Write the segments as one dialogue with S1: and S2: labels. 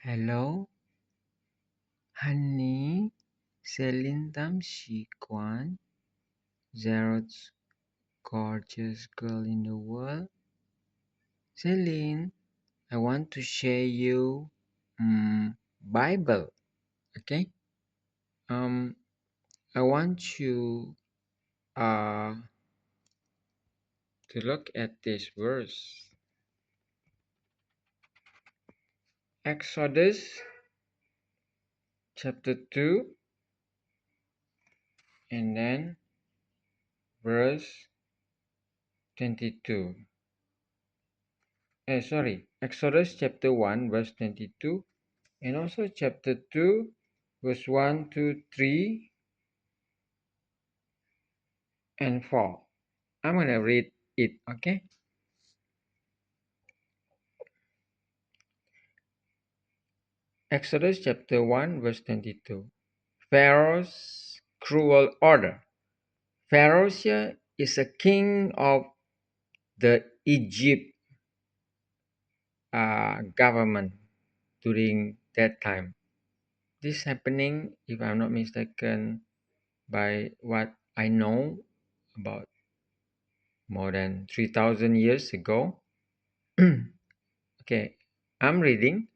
S1: Hello, honey. Celine Tamshikwan, Zerod's gorgeous girl in the world. Celine, I want to share you Bible. Okay. Um, I want you to look at this verse. Exodus chapter 2 and then verse 22. Exodus chapter 1 verse 22 and also chapter 2 verse 1 to 3 and 4. I'm going to read it, okay? Exodus chapter 1 verse 22. Pharaoh's cruel order. Pharaoh is a king of the Egypt government during that time. This happening, if I'm not mistaken, by what I know, about more than 3,000 years ago. Okay, I'm reading.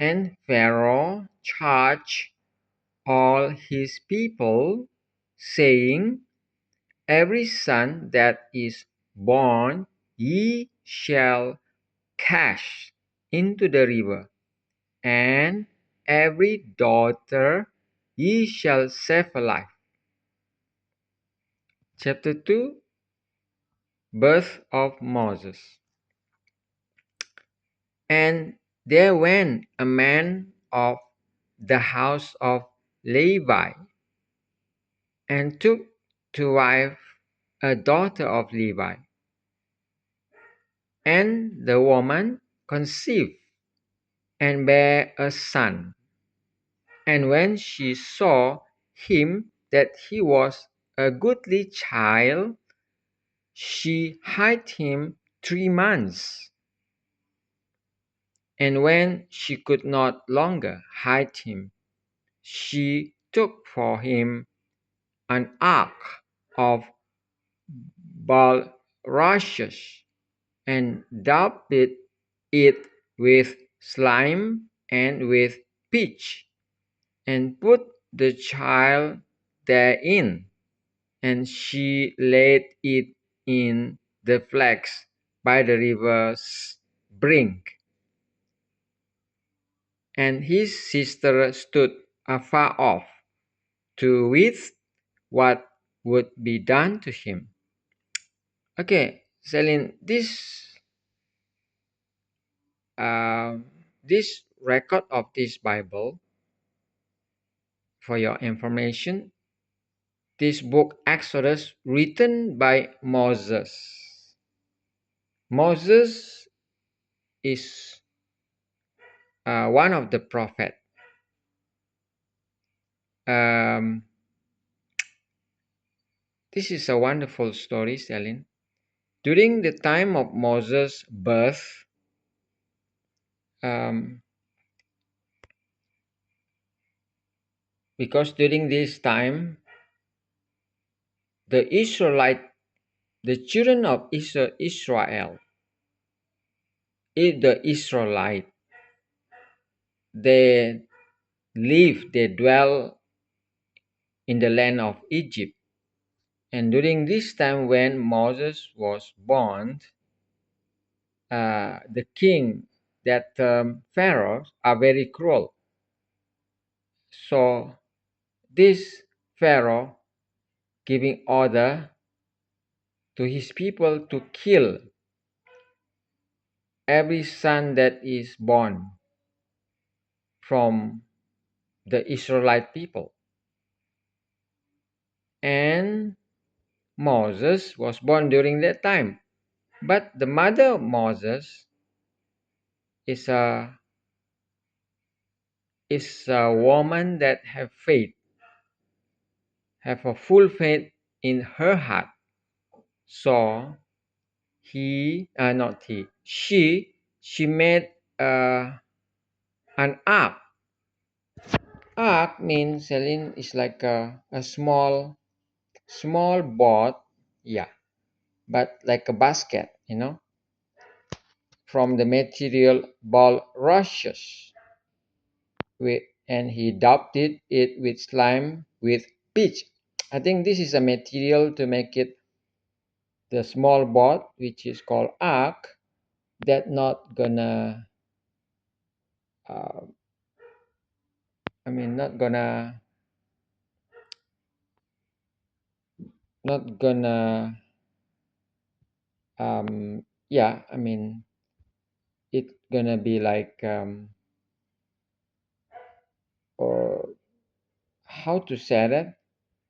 S1: And Pharaoh charged all his people, saying, Every son that is born ye shall cast into the river, and every daughter ye shall save alive. Chapter 2, Birth of Moses. And there went a man of the house of Levi, and took to wife a daughter of Levi. And the woman conceived, and bare a son. And when she saw him that he was a goodly child, she hid him 3 months. And when she could not longer hide him, she took for him an ark of bulrushes, and daubed it with slime and with pitch, and put the child therein, and she laid it in the flags by the river's brink. And his sister stood afar off to witness what would be done to him. Okay, Celine, this record of this Bible, for your information, this book Exodus written by Moses. Moses is one of the prophet. This is a wonderful story, Celine. During the time of Moses' birth, because during this time, the children of Israel, the Israelite, they dwell in the land of Egypt. And during this time when Moses was born, the king, that pharaohs are very cruel. So this pharaoh giving order to his people to kill every son that is born from the Israelite people. And Moses was born during that time. But the mother of Moses is a woman that have faith, have a full faith in her heart. So she made An ark. Ark means Celine is like a small boat, yeah, but like a basket, from the material bulrushes. And he daubed it with slime with pitch. I think this is a material to make it the small boat, which is called ark, that not gonna, uh, not gonna, not gonna, yeah, it gonna be like, or how to say that?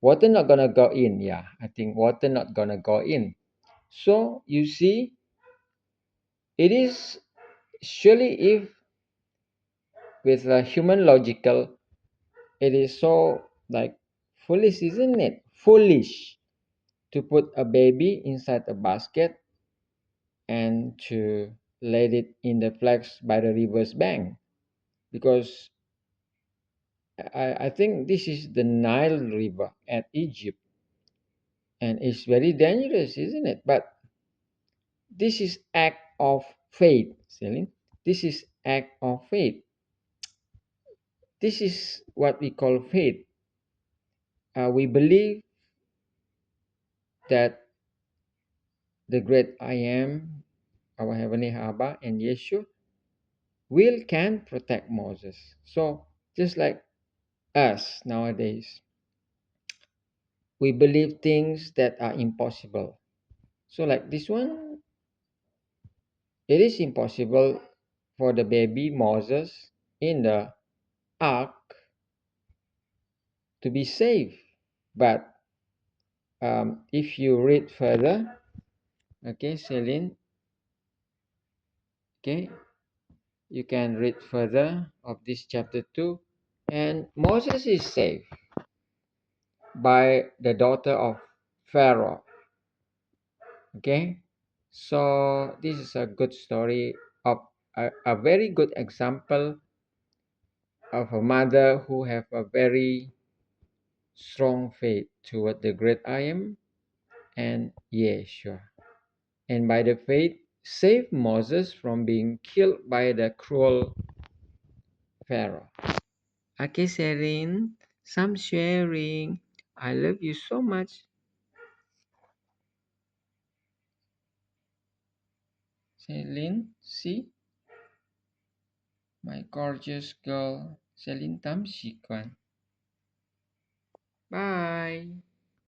S1: Water not gonna go in. Yeah, I think water not gonna go in. So you see, it is surely if with a human logical, it is so like foolish, isn't it? Foolish to put a baby inside a basket and to let it in the flags by the river's bank, because I think this is the Nile River at Egypt, and it's very dangerous, isn't it? But this is act of faith, Celine. This is act of faith. This is what we call faith. We believe that the great I am, our heavenly Abba, and Yeshua can protect Moses. So just like us nowadays, we believe things that are impossible. So like this one, it is impossible for the baby Moses in the ark to be saved. But if you read further, okay, Celine, okay, you can read further of this chapter 2, and Moses is saved by the daughter of Pharaoh. Okay, so this is a good story of a very good example of a mother who have a very strong faith toward the great I am and Yeshua, and by the faith saved Moses from being killed by the cruel Pharaoh. Okay, sharing, some sharing. I love you so much. Celine, see, my gorgeous girl, Celine Tamsikwan. Bye.